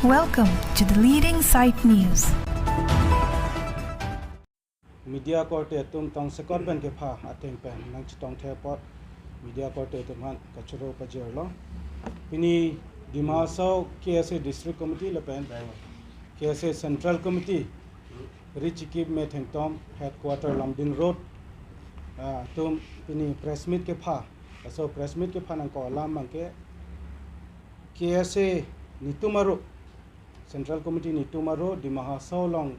Welcome to the Leading Site News. Media Court tum tong sekor ben ke pha ateng pen nang chitong the pot Media Court tum han kachro pajerlo pini Dimasau KSA District Committee le pen KSA Central Committee Rich Kip me thengtom headquarter Lamding Road tum pini press meet ke pha so press meet ke pha nang ko lam mang ke KSA Nitumaro Central Committee Nitumaro Dimahasau long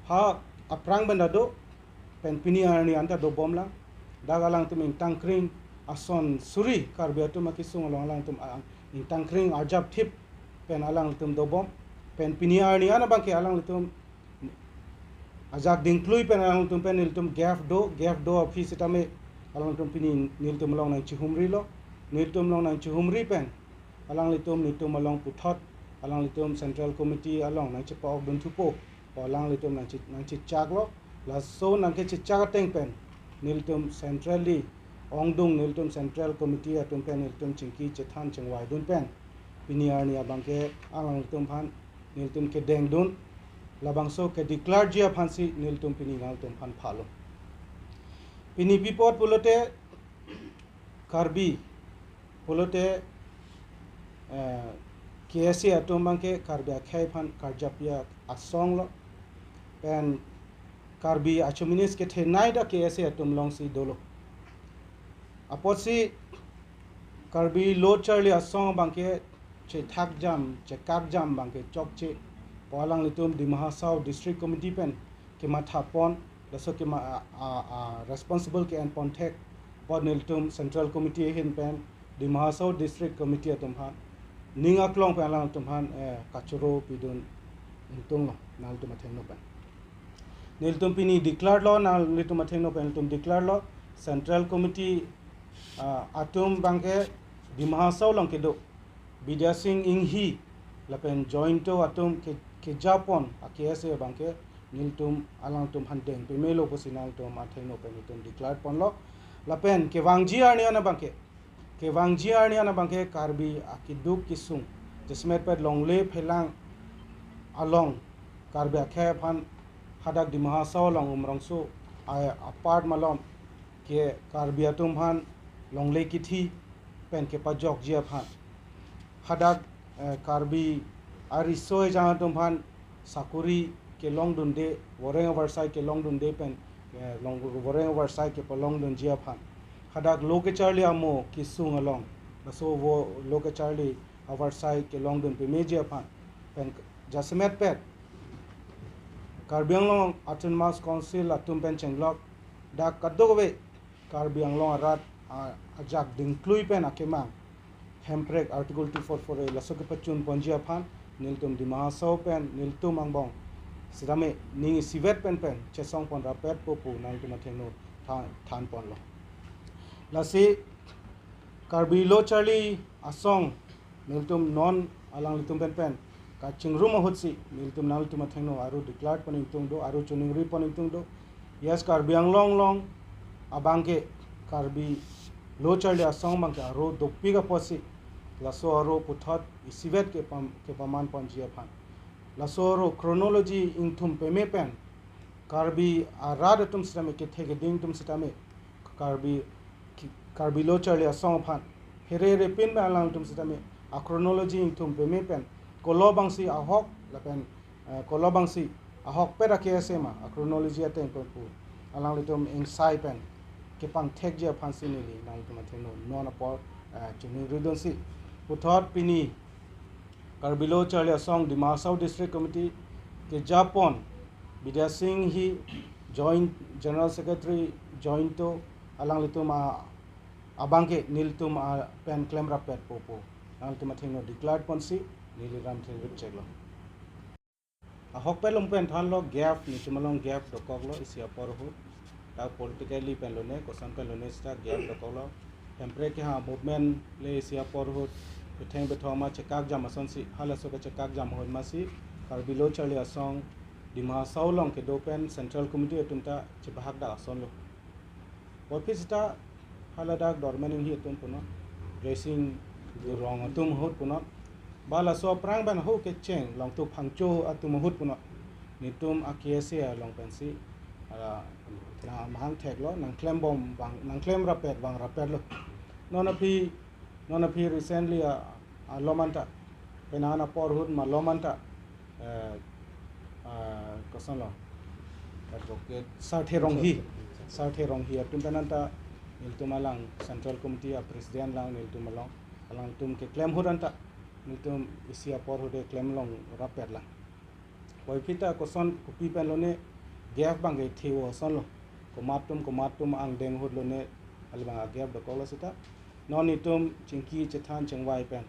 ha aprang bandado pen pini ani anta do bomla dagalang tum tangkring ason suri karbiatu makisung alang tum tangkring ajab tip pen alang tum do bom pen pini ani ana bangke alang tum ajak dinklui pen alang tum pen tum gaf do office tame alang tum pini nil tum long nang chihumri lo nil tum long nang chihumri pen alang litum nitum along puthot alang litum Central Committee along nang chipa ok dun thupo alang litum nang chak lo la so nang ke chak teng pen niltum centrally ongdung niltum Central Committee atum pen niltum chingki chethan chengwai dun pen piniar ni abangke alang litum phan niltum ke deng dun labang so ke declare jia phansi niltum pini naltum phan phalo pini bipot pulote karbi pulote KSA atum bangke karbia khai phan karjapia asong lo pen karbi achuminis ke thenai da KSA atum long si dolo aposi karbi lo charli asong bangke che thak jam che kak jam bangke chok che palang litum Dimahasau District Committee pen ke matha pon daso ke responsible ke and pontek pod niltum Central Committee hin pen Dimahasau District Committee atum ha ninga klong pen lang tum han kachuro pidun intung lo nal tum atheng no pen niltum pini declared law nal litum atheng no pen tum declared law Central Committee atum bangke Dimahasau long kedo Bidya Singh inghi lapen jointo atum ke Japon KSA bangke niltum alang tum handeng pe melo posinal tum atheng no pen tum declared pon lo lapen ke wangji ani ana bangke ke wangji ani ana bangke karbi akiduk kisung jesmet pet longle phelang along karbi akhe phan hadak Dimahasau long umrangsu apart malom ke karbi atum phan longle kithi pen ke pajok jia phan hadak karbi arisoi jang atum phan sakuri ke long dunde wareng oversight ke long dunde pen long wareng oversight ke long dun jia phan hadak loke charli amo kisung along so wo loke charli oversight ke long dun pe media phan pen jasmet pet karbianglong autonomous council atum pen chenglok da kadogwe karbianglong arat ajak dinklui pen akemang hemprek article 244 lasoke pachun ponjia phan niltum Dimahasau pen niltum angbong sidame ningi sivet pen chesong pon rapet popu naltum athengno than pon lo lasi karbi lo charli asong niltum non alang litum pen ka chingrum hotsi niltum naltum athengno aru declared pon intung do aru chuningri pon intung do yes karbi anglong long abangke karbi lo charli asong bangke aru dokpi ga posi laso aru puthot isivet ke paman pon jia phan laso aru chronology intum peme pen karbi arad tum sitame ke thege ding tum sitame karbi lo charli asong phan here pin ba lang tum sitame a chronology intum peme pen kolobangsi ahok lapen kolobangsi ahok pera KSA ma a chronology aten pen pu alang litum inside pen ke pang thek jia phan sinili nang tum atheno non apor chini redundancy puthot pini karbi lo charli asong Dimahasau District Committee ke Japon Bidya Singh hi joint General Secretary jointo alang litum abangke niltum pen claim rapet popo naltum athengno declared ponsi niliram thelwit cheglo ahok pelum pen thanlo gap nitumalong gap dokoglo isia porhu ta politically pen lone kosan pen lone sta gap dokoglo tempre ke ha movement le isia porhu theng bethoma chekak jam asonsi hala so chekak jam hon masi karbi lo charli asong Dimahasau long ke dopen Central Committee atumta chebahak da asonlo office ta hala dak dorman hi atum puno dressing the wrong atum hot puno bala so prang ban ho ke cheng long tu phangcho atu mahut puno nitum akesia long pensi ala na mahang thek lo nang klem bom bang nang klem rapet bang rapet lo nona phi recently a lomanta penana porhut ma lomanta kosan lo advocate sarthe ronghi atum penanta niltum alang central committee a president lang niltum alang tum ke claim huranta niltum isia porhude claim long rapet lang poi pita koson kupi pen lo ne gap bangai thiwo son lo komatum ang deng hut lo ne albang gap do kola sita non nitum chingki chethan chengwai pen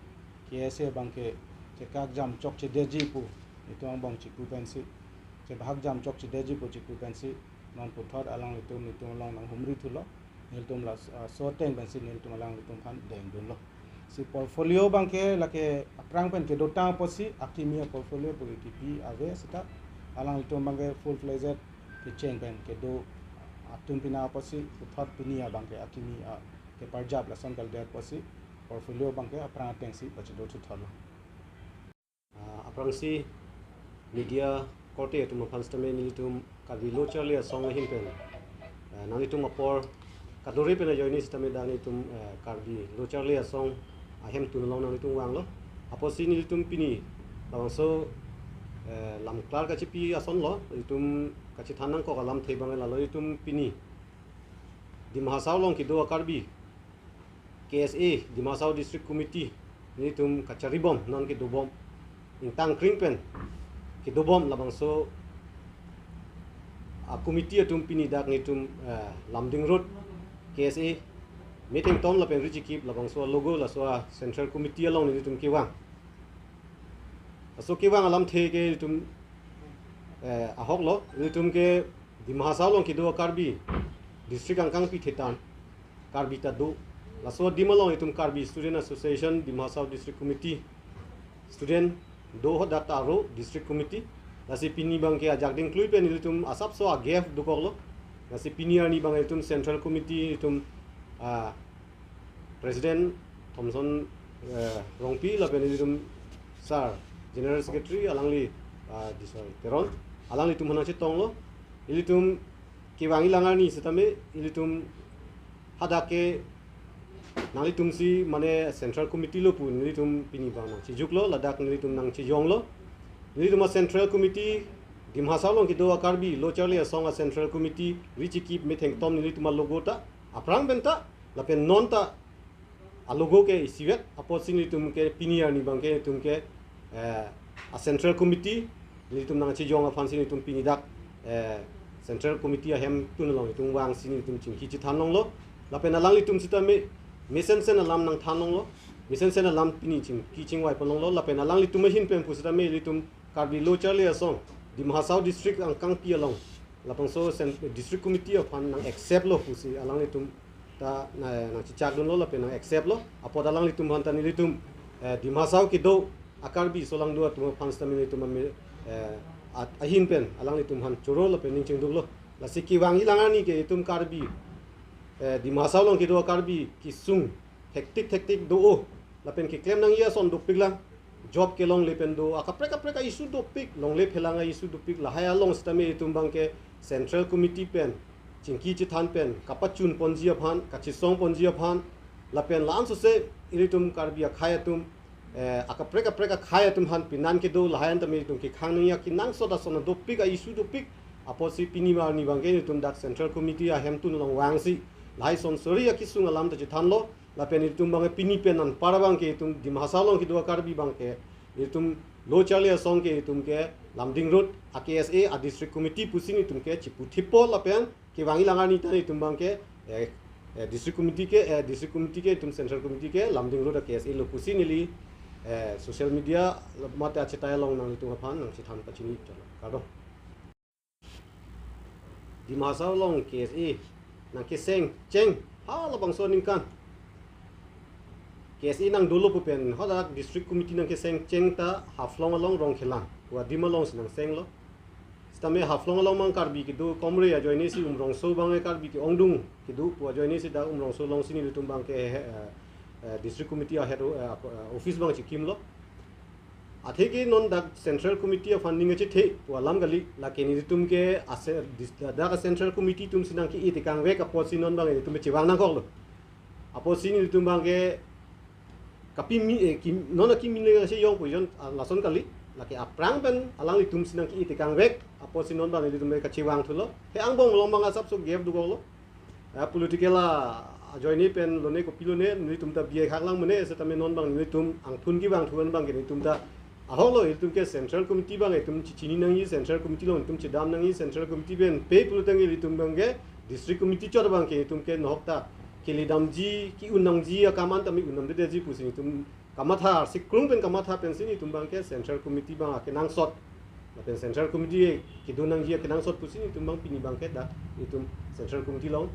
kese bangke chekak jam chok che deji pu nitum bang chiku pen si che bhag jam chok che deji pu chiku pen si non puthot alang nitum long nang humri thulo niltum la so teng pen si niltum alang nitum phan deng dun lo si portfolio bangke lake aprang pen ke dotang posi akimia portfolio politiki ave sita alang nitum bangke full fledged ke cheng pen ke do atum pina posi puthot pinia bangke akimi ke parjab la son kal der posi portfolio bangke aprang teng si bachi do thalo aprang si media korte tum phanstame nilitum kadilo charle song hin pen nalitum apor kadori pen joini stame dani tum karbi lo charle song ahem tun long nalitum wang lo aposi nilitum pini bangso lam klar ka chipi ason lo itum kachi thanang ko lam thei bangai la lo itum pini dimhasaw long ki do karbi KSA Dimasau District Committee nilitum kacharibom non ki dobom intang kringpen ki dobom labangso a committee atum pini dak nitum lamding road KSA meeting tom la pen rijikip labangso logo la so central committee along nitum kiwang aso kiwang alam the ke nitum ahok lo nitum ke dimhasaw long ki do karbi district angkang pi thetan karbi ta do la so dimalong nitum karbi student association dimhasaw district committee student do hoda taro district committee lasi pini bangke ajak ding klui pen nitum asap so agef dukoglo lasi pini ani bang nitum central committee nitum president Thomson Rongpi la pen nitum sir general secretary alangli teron alangli tum hana che tonglo ilitum kiwangi langani setame ilitum hadake nalitum si mane central committee lo pu nilitum pini bang chi juklo ladak nilitum nang chi yonglo nilitum central committee dimhasaw long ki do akarbi lo charle song a central committee richi keep meeting tom nilitum logo ta aprang benta la pen non ta a logo ke isiwet opportunity ke pini ani bang ke tum ke a central committee nilitum nang chi yong a fansi nilitum pini dak central committee a hem tun long tum wang sin nilitum chingki chi than long lo la pen alang litum sitame mission sen alam nang thanong lo mission sen alam pini ching ki ching wai palong lo la pen alang litum hin pen pusita me litum karbi lo charle asong dimhasaw district angkang pi along la pangso district committee of han nang accept lo pusi alang litum ta na chichak dun lo la pen nang accept lo apod alang litum han tan litum dimhasaw ki do akarbi solang do tum fans tam litum me ahin pen alang litum han choro la pen ning ching duk lo la siki wangi langani ke litum karbi dimhasaw long ki do karbi ki sung hectic do la pen ki claim nang ya son do pigla job ke long le pen do akapreka issue do pig long le phelanga issue do pig la haya long stame tumbang ke central committee pen chingki chi than pen kapachun ponjia phan kachisong ponjia phan la pen lan so se ilitum karbi khaya tum akapreka khaya tum han pinan ke do la hayan tame tum ki khang ya ki nang so da son do pig issue do pig aposi pinima ni bangke tum dak central committee a hem tun long wangsi lai son sori ya kisung alam ta chitan lo la pen itum bang pini pen an parabang ke itum dimhasaw long ki do karbi bang ke itum lo charle song ke itum ke lamding road AKSA a district committee pusing itum ke chipu thipo la pen ke wangi langani ta itum bang ke district committee ke itum central committee ke lamding road AKSA lo pusinili social media mate achitaya long nang itum phan nang chithan pachini chalo kado dimhasaw long KSA nang kiseng cheng hala bangso ningkan KSA nang dolo pupen hoda district committee nang kiseng cheng ta haflong along rong khilan wa dimalong sinang seng lo stame haflong along mang karbi ki do komre ya joini si umrong so bang karbi ki ongdung ki do wa joini si da umrong so long sini litum bang ke district committee a head office bang chikim lo athegi non dak central committee of funding che the walam gali la keni tum ke ase da central committee tum sinang ki itikang wek aposi non bang tum chiwang nang kok lo aposi ni tum bang ke kapi mi ki non ki min le se yong pujon la son kali la ke aprang ben alang li tum sinang ki itikang wek aposi non bang tum ka chiwang thulo he ang bong long bang asap so gap du ko lo political joini pen lone ko pilone ni tum ta bie khak lang mane se tame non bang ni tum ang thun ki bang thuan bang ke ni tum ta aholo tum ke central committee bang tum chini nang yi central committee lo tum chidam nang yi central committee ben pe pulutang yi tum bang ke district committee chot bang ke tum ke nok ta ke li dam ji ki unang ji akaman ta mi unam de ji pusi tum kamatha sikrung pen kamatha pen sini tum bang ke central committee bang ke nang sot la pen central committee ki dunang ji ke nang sot pusi tum bang pini bang ke da tum central committee lo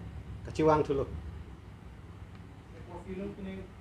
ka chiwang thulo Film kini